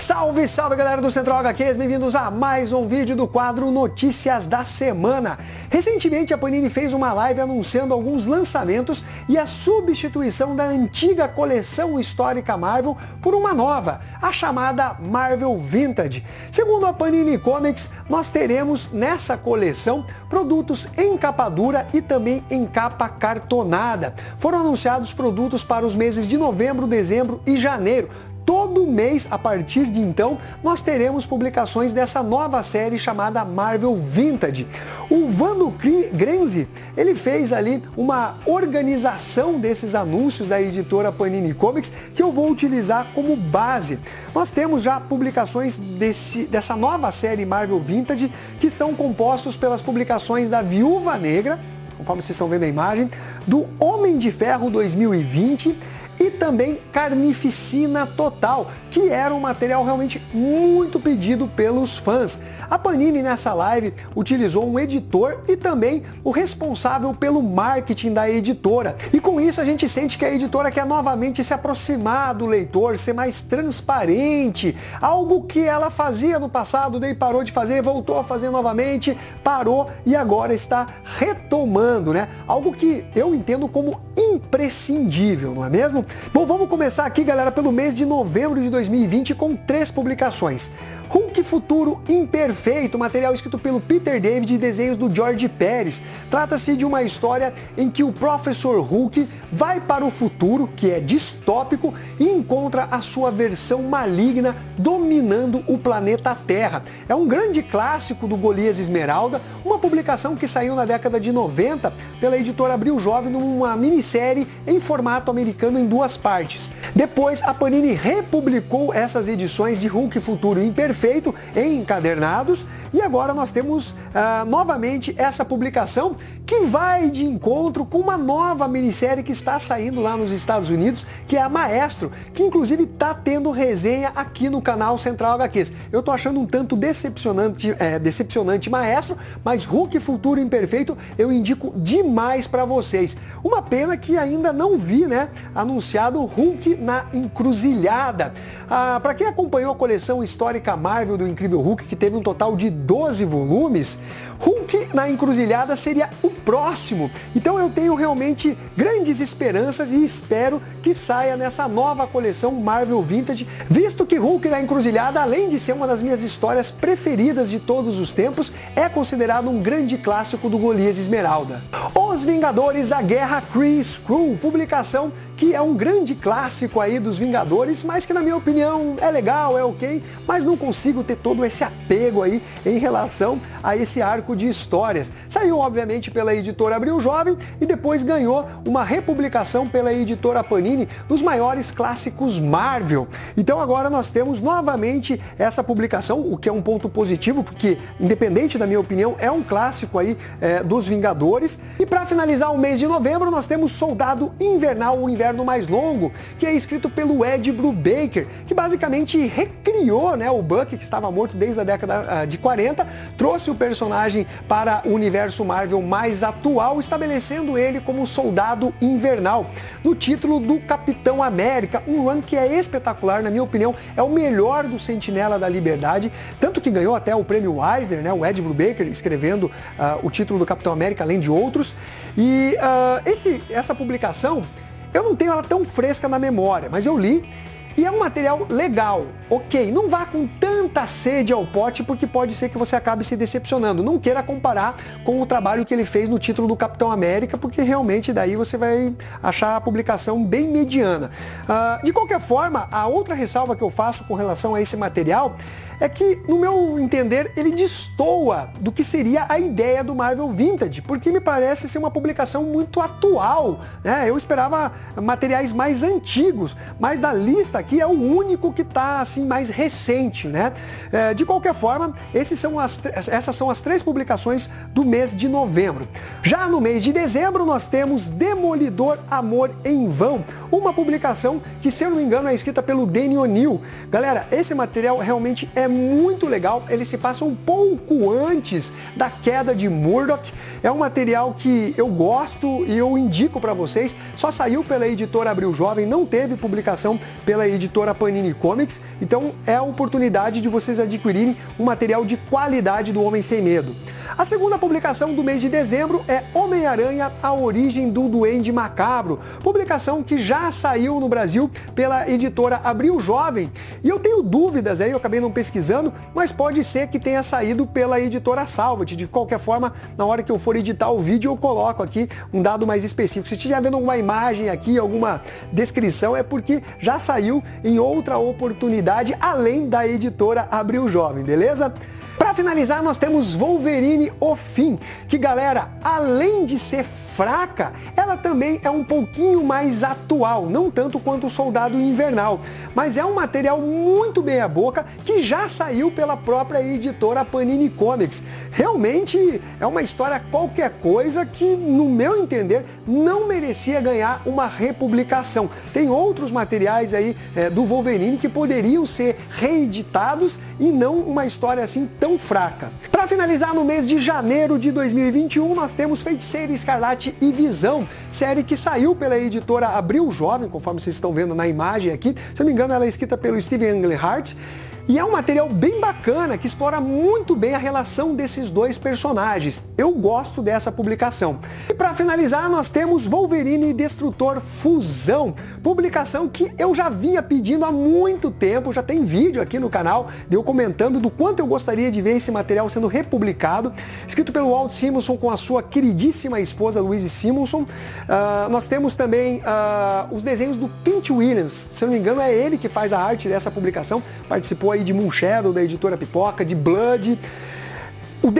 Salve, salve galera do Central HQs, bem-vindos a mais um vídeo do quadro Notícias da Semana. Recentemente a Panini fez uma live anunciando alguns lançamentos e a substituição da antiga coleção histórica Marvel por uma nova, a chamada Marvel Vintage. Segundo a Panini Comics, nós teremos nessa coleção produtos em capa dura e também em capa cartonada. Foram anunciados produtos para os meses de novembro, dezembro e janeiro. Todo mês, a partir de então, nós teremos publicações dessa nova série chamada Marvel Vintage. O Vando Grenzi, ele fez ali uma organização desses anúncios da editora Panini Comics que eu vou utilizar como base. Nós temos já publicações dessa nova série Marvel Vintage que são compostos pelas publicações da Viúva Negra, conforme vocês estão vendo a imagem, do Homem de Ferro 2020 e também Carnificina Total, que era um material realmente muito pedido pelos fãs. A Panini nessa live utilizou um editor e também o responsável pelo marketing da editora. E com isso a gente sente que a editora quer novamente se aproximar do leitor, ser mais transparente, algo que ela fazia no passado, daí parou de fazer, voltou a fazer novamente, parou e agora está retomando, né? Algo que eu entendo como imprescindível, não é mesmo? Bom, vamos começar aqui, galera, pelo mês de novembro de 2020 com 3 publicações. Hulk Futuro Imperfeito, material escrito pelo Peter David e desenhos do George Pérez. Trata-se de uma história em que o Professor Hulk vai para o futuro, que é distópico, e encontra a sua versão maligna dominando o planeta Terra. É um grande clássico do Golias Esmeralda, uma publicação que saiu na década de 90 pela editora Abril Jovem numa minissérie em formato americano em 2 partes. Depois, a Panini republicou essas edições de Hulk Futuro Imperfeito em encadernados e agora nós temos novamente essa publicação que vai de encontro com uma nova minissérie que está saindo lá nos Estados Unidos, que é a Maestro, que inclusive está tendo resenha aqui no canal Central HQs. Eu tô achando um tanto decepcionante Maestro, mas Hulk Futuro Imperfeito eu indico demais para vocês. Uma pena que ainda não vi, né, anunciado Hulk na Encruzilhada. Para quem acompanhou a coleção histórica Marvel do Incrível Hulk, que teve um total de 12 volumes, Hulk na Encruzilhada seria o próximo. Então eu tenho realmente grandes esperanças e espero que saia nessa nova coleção Marvel Vintage, visto que Hulk na Encruzilhada, além de ser uma das minhas histórias preferidas de todos os tempos, é considerado um grande clássico do Golias Esmeralda. Os Vingadores, a Guerra Kree-Skrull, publicação que é um grande clássico aí dos Vingadores, mas que na minha opinião é legal, é ok, mas não consigo ter todo esse apego aí em relação a esse arco de histórias. Saiu obviamente pela editora Abril Jovem e depois ganhou uma republicação pela editora Panini dos maiores clássicos Marvel. Então agora nós temos novamente essa publicação, o que é um ponto positivo, porque independente da minha opinião é um clássico aí dos Vingadores. E para finalizar o mês de novembro nós temos Soldado Invernal, o Inverno Mais Longo, que é escrito pelo Ed Brubaker, que basicamente recriou, né, o Bucky, que estava morto desde a década de 40, trouxe o personagem para o universo Marvel mais atual, estabelecendo ele como Soldado Invernal, no título do Capitão América, um run que é espetacular, na minha opinião, é o melhor do Sentinela da Liberdade, tanto que ganhou até o prêmio Eisner, né, o Ed Brubaker escrevendo o título do Capitão América, além de outros, e essa publicação eu não tenho ela tão fresca na memória, mas eu li e é um material legal, ok. Não vá com tanta sede ao pote porque pode ser que você acabe se decepcionando. Não queira comparar com o trabalho que ele fez no título do Capitão América, porque realmente daí você vai achar a publicação bem mediana. De qualquer forma, a outra ressalva que eu faço com relação a esse material é que, no meu entender, ele destoa do que seria a ideia do Marvel Vintage, porque me parece ser uma publicação muito atual, né? Eu esperava materiais mais antigos, mas da lista aqui é o único que está assim mais recente, né? De qualquer forma, essas são as 3 publicações do mês de novembro. Já no mês de dezembro nós temos Demolidor Amor em Vão, uma publicação que, se eu não me engano, é escrita pelo Denny O'Neil. Galera, esse material realmente é muito legal, ele se passa um pouco antes da queda de Murdoch, é um material que eu gosto e eu indico para vocês, só saiu pela editora Abril Jovem, não teve publicação pela editora Panini Comics, então é a oportunidade de vocês adquirirem um material de qualidade do Homem Sem Medo. A segunda publicação do mês de dezembro é Homem-Aranha, a origem do Duende Macabro, publicação que já saiu no Brasil pela editora Abril Jovem, e eu tenho dúvidas aí, eu acabei não pesquisando, mas pode ser que tenha saído pela editora Salvat. De qualquer forma, na hora que eu for editar o vídeo, eu coloco aqui um dado mais específico. Se estiver vendo alguma imagem aqui, alguma descrição, é porque já saiu em outra oportunidade, além da editora Abril Jovem, beleza? Para finalizar, nós temos Wolverine O Fim, que, galera, além de ser fraca, ela também é um pouquinho mais atual, não tanto quanto o Soldado Invernal, mas é um material muito meia boca que já saiu pela própria editora Panini Comics. Realmente é uma história qualquer coisa que, no meu entender, não merecia ganhar uma republicação. Tem outros materiais aí do Wolverine que poderiam ser reeditados e não uma história assim tão fraca. Para finalizar, no mês de janeiro de 2021, nós temos Feiticeiro Escarlate e Visão, série que saiu pela editora Abril Jovem, conforme vocês estão vendo na imagem aqui. Se eu não me engano, ela é escrita pelo Steven Englehart. E é um material bem bacana, que explora muito bem a relação desses dois personagens. Eu gosto dessa publicação. E para finalizar, nós temos Wolverine e Destrutor Fusão, publicação que eu já vinha pedindo há muito tempo, já tem vídeo aqui no canal, de eu comentando do quanto eu gostaria de ver esse material sendo republicado, escrito pelo Walt Simonson com a sua queridíssima esposa Louise Simonson. Nós temos também os desenhos do Clint Williams, se eu não me engano é ele que faz a arte dessa publicação, participou aí de Moonshadow, da editora Pipoca, de Blood.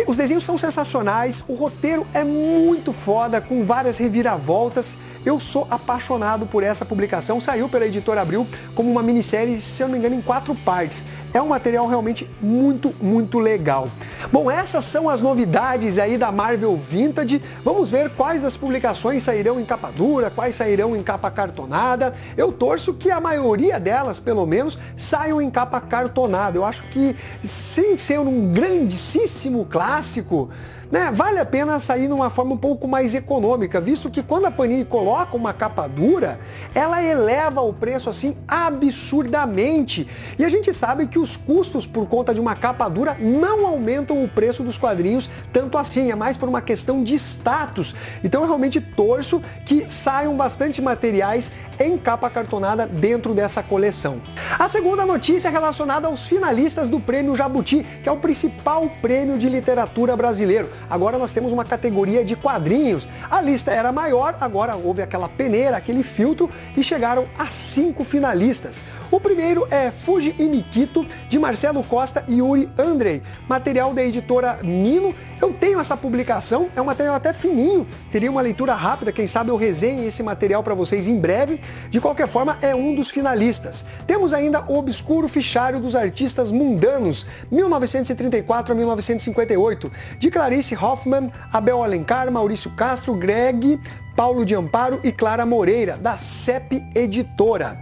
Os desenhos são sensacionais, o roteiro é muito foda, com várias reviravoltas. Eu sou apaixonado por essa publicação, saiu pela editora Abril como uma minissérie, se eu não me engano, em 4 partes. É um material realmente muito legal. Bom, essas são as novidades aí da Marvel Vintage. Vamos ver quais das publicações sairão em capa dura, quais sairão em capa cartonada. Eu torço que a maioria delas, pelo menos, saiam em capa cartonada. Eu acho que, sem ser um grandíssimo clássico, né, vale a pena sair numa forma um pouco mais econômica, visto que quando a Panini coloca uma capa dura, ela eleva o preço assim absurdamente. E a gente sabe que os custos por conta de uma capa dura não aumentam o preço dos quadrinhos tanto assim, é mais por uma questão de status. Então eu realmente torço que saiam bastante materiais em capa cartonada dentro dessa coleção. A segunda notícia é relacionada aos finalistas do Prêmio Jabuti, que é o principal prêmio de literatura brasileiro. Agora nós temos uma categoria de quadrinhos. A lista era maior, agora houve aquela peneira, aquele filtro e chegaram a 5 finalistas. O primeiro é Fuji e Mikito, de Marcelo Costa e Yuri Andrei, material da editora Mino. Eu tenho essa publicação, é um material até fininho, teria uma leitura rápida, quem sabe eu resenhe esse material para vocês em breve. De qualquer forma, é um dos finalistas. Temos ainda o Obscuro Fichário dos Artistas Mundanos, 1934 a 1958, de Clarice Hoffman, Abel Alencar, Maurício Castro, Greg, Paulo de Amparo e Clara Moreira, da CEP Editora.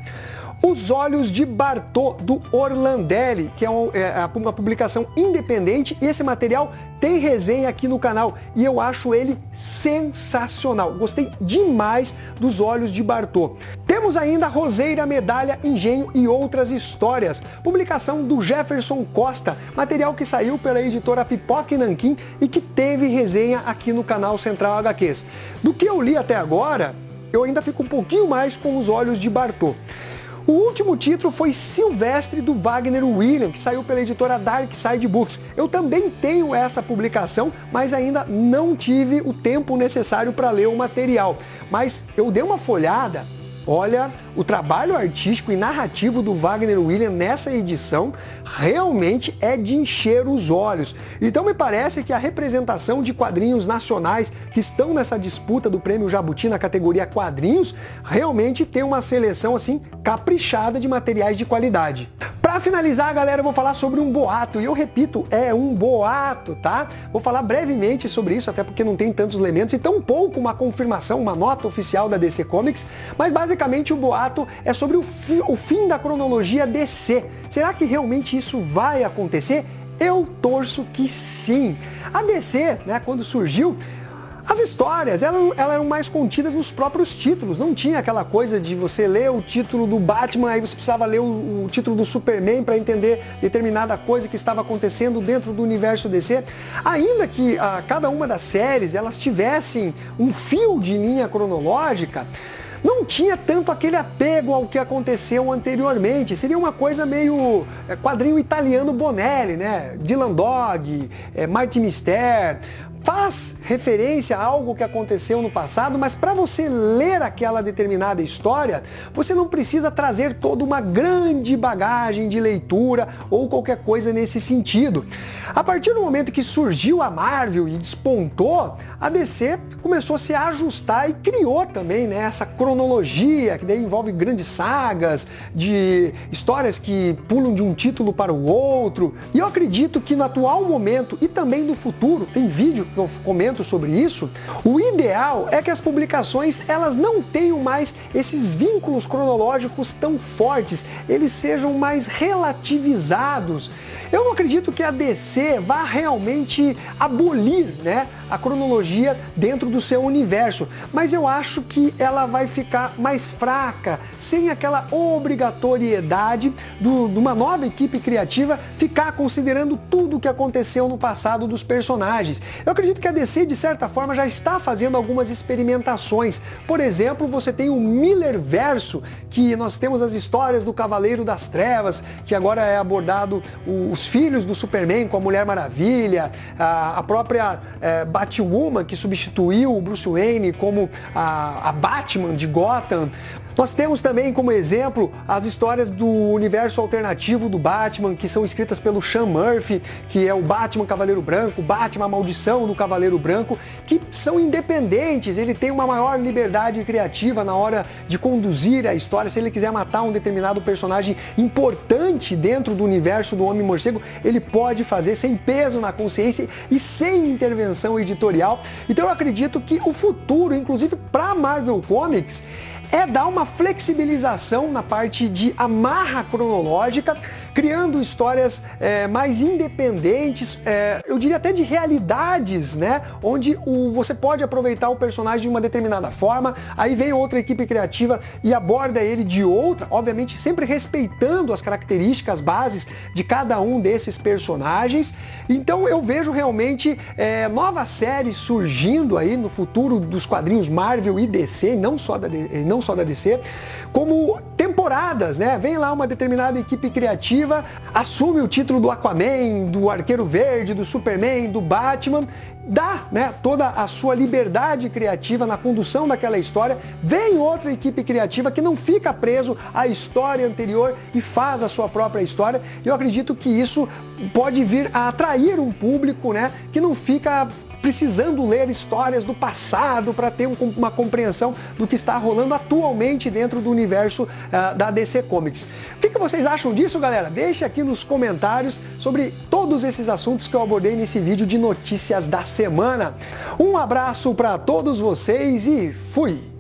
Os Olhos de Bartô, do Orlandelli, que é uma publicação independente, e esse material tem resenha aqui no canal e eu acho ele sensacional. Gostei demais dos Olhos de Bartô. Temos ainda Roseira, Medalha, Engenho e Outras Histórias, publicação do Jefferson Costa, material que saiu pela editora Pipoca e Nanquim e que teve resenha aqui no canal Central HQs. Do que eu li até agora, eu ainda fico um pouquinho mais com Os Olhos de Bartô. O último título foi Silvestre, do Wagner William, que saiu pela editora Dark Side Books. Eu também tenho essa publicação, mas ainda não tive o tempo necessário para ler o material. Mas eu dei uma folhada. Olha, o trabalho artístico e narrativo do Wagner William nessa edição realmente é de encher os olhos. Então me parece que a representação de quadrinhos nacionais que estão nessa disputa do Prêmio Jabuti na categoria quadrinhos realmente tem uma seleção assim caprichada de materiais de qualidade. Para finalizar, galera, eu vou falar sobre um boato, e eu repito, é um boato, tá? Vou falar brevemente sobre isso, até porque não tem tantos elementos e tão pouco uma confirmação, uma nota oficial da DC Comics, mas basicamente o boato é sobre o fim da cronologia DC. Será que realmente isso vai acontecer? Eu torço que sim. A DC, né, quando surgiu, As histórias, elas eram mais contidas nos próprios títulos, não tinha aquela coisa de você ler o título do Batman, aí você precisava ler o título do Superman para entender determinada coisa que estava acontecendo dentro do universo DC. Ainda que cada uma das séries, elas tivessem um fio de linha cronológica, não tinha tanto aquele apego ao que aconteceu anteriormente. Seria uma coisa meio quadrinho italiano Bonelli, né? Dylan Dog, Martin Mister. Faz referência a algo que aconteceu no passado, mas para você ler aquela determinada história, você não precisa trazer toda uma grande bagagem de leitura ou qualquer coisa nesse sentido. A partir do momento que surgiu a Marvel e despontou, a DC começou a se ajustar e criou também, né, essa cronologia, que daí envolve grandes sagas, de histórias que pulam de um título para o outro. E eu acredito que no atual momento e também no futuro, tem vídeo que eu comento sobre isso, o ideal é que as publicações elas não tenham mais esses vínculos cronológicos tão fortes, eles sejam mais relativizados. Eu não acredito que a DC vá realmente abolir, né, a cronologia dentro do seu universo, mas eu acho que ela vai ficar mais fraca, sem aquela obrigatoriedade de uma nova equipe criativa ficar considerando tudo o que aconteceu no passado dos personagens. Eu acredito que a DC, de certa forma, já está fazendo algumas experimentações. Por exemplo, você tem o Millerverso, que nós temos as histórias do Cavaleiro das Trevas, que agora é abordado os filhos do Superman com a Mulher Maravilha, a própria Batwoman, que substituiu o Bruce Wayne como a Batman de Gotham. Nós temos também como exemplo as histórias do universo alternativo do Batman, que são escritas pelo Sean Murphy, que é o Batman Cavaleiro Branco, Batman a Maldição do Cavaleiro Branco, que são independentes, ele tem uma maior liberdade criativa na hora de conduzir a história. Se ele quiser matar um determinado personagem importante dentro do universo do Homem-Morcego, ele pode fazer sem peso na consciência e sem intervenção editorial. Então eu acredito que o futuro, inclusive para Marvel Comics, é dar uma flexibilização na parte de amarra cronológica, criando histórias mais independentes, eu diria até de realidades, né? Onde você pode aproveitar o personagem de uma determinada forma, aí vem outra equipe criativa e aborda ele de outra, obviamente sempre respeitando as características bases de cada um desses personagens. Então eu vejo realmente novas séries surgindo aí no futuro dos quadrinhos Marvel e DC, não só da DC, como temporadas, né? Vem lá uma determinada equipe criativa, assume o título do Aquaman, do Arqueiro Verde, do Superman, do Batman, dá, né, toda a sua liberdade criativa na condução daquela história, vem outra equipe criativa que não fica preso à história anterior e faz a sua própria história. E eu acredito que isso pode vir a atrair um público, né, que não fica precisando ler histórias do passado para ter uma compreensão do que está rolando atualmente dentro do universo da DC Comics. O que vocês acham disso, galera? Deixe aqui nos comentários sobre todos esses assuntos que eu abordei nesse vídeo de notícias da semana. Um abraço para todos vocês e fui!